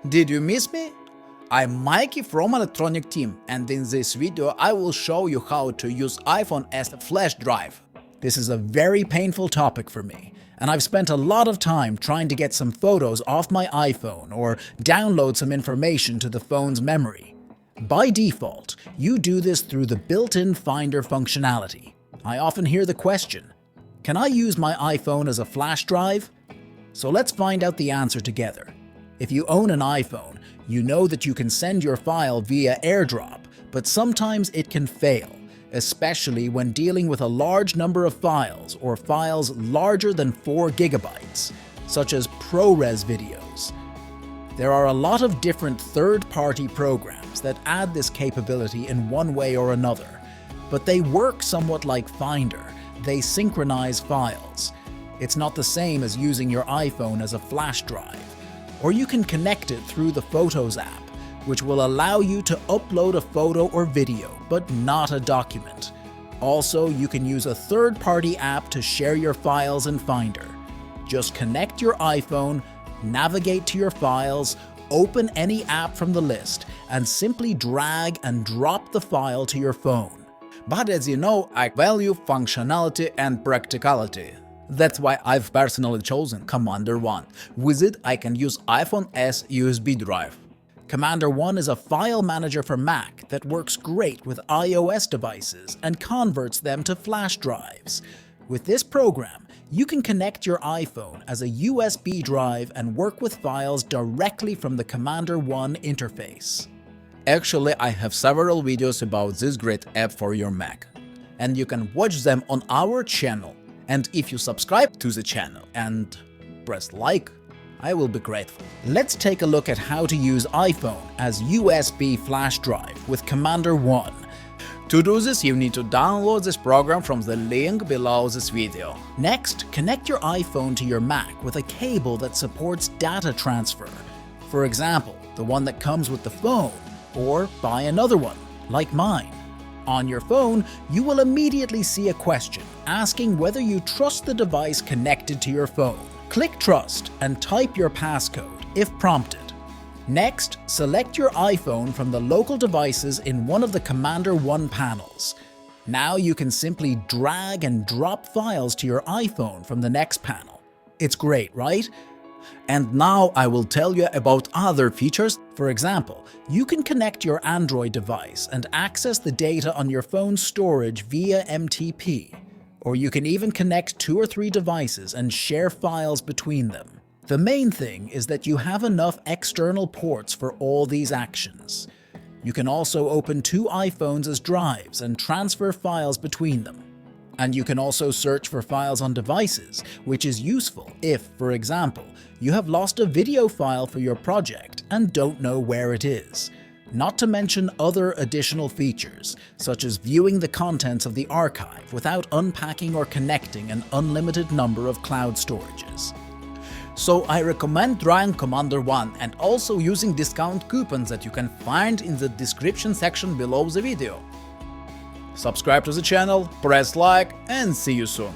Did you miss me? I'm Mikey from electronic team, and in this video I will show you how to use iPhone as a flash drive. This is a very painful topic for me, and I've spent a lot of time trying to get some photos off my iPhone or download some information to the phone's memory. By default, you do this through the built-in Finder functionality. I often hear the question, can I use my iPhone as a flash drive? So let's find out the answer together. If you own an iPhone, you know that you can send your file via AirDrop, but sometimes it can fail, especially when dealing with a large number of files or files larger than 4 GB, such as ProRes videos. There are a lot of different third-party programs that add this capability in one way or another, but they work somewhat like Finder. They synchronize files. It's not the same as using your iPhone as a flash drive. Or you can connect it through the Photos app, which will allow you to upload a photo or video, but not a document. Also, you can use a third-party app to share your files in Finder. Just connect your iPhone, navigate to your files, open any app from the list, and simply drag and drop the file to your phone. But as you know, I value functionality and practicality. That's why I've personally chosen Commander One. With it, I can use iPhone S USB drive. Commander One is a file manager for Mac that works great with iOS devices and converts them to flash drives. With this program, you can connect your iPhone as a USB drive and work with files directly from the Commander One interface. Actually, I have several videos about this great app for your Mac, and you can watch them on our channel. And if you subscribe to the channel and press like, I will be grateful. Let's take a look at how to use iPhone as USB flash drive with Commander One. To do this, you need to download this program from the link below this video. Next, connect your iPhone to your Mac with a cable that supports data transfer. For example, the one that comes with the phone, or buy another one, like mine. On your phone, you will immediately see a question asking whether you trust the device connected to your phone. Click Trust and type your passcode if prompted. Next, select your iPhone from the local devices in one of the Commander One panels. Now you can simply drag and drop files to your iPhone from the next panel. It's great, right? And now I will tell you about other features. For example, you can connect your Android device and access the data on your phone's storage via MTP. Or you can even connect 2 or 3 devices and share files between them. The main thing is that you have enough external ports for all these actions. You can also open 2 iPhones as drives and transfer files between them. And you can also search for files on devices, which is useful if, for example, you have lost a video file for your project and don't know where it is. Not to mention other additional features, such as viewing the contents of the archive without unpacking or connecting an unlimited number of cloud storages. So I recommend trying Commander One and also using discount coupons that you can find in the description section below the video. Subscribe to the channel, press like, and see you soon.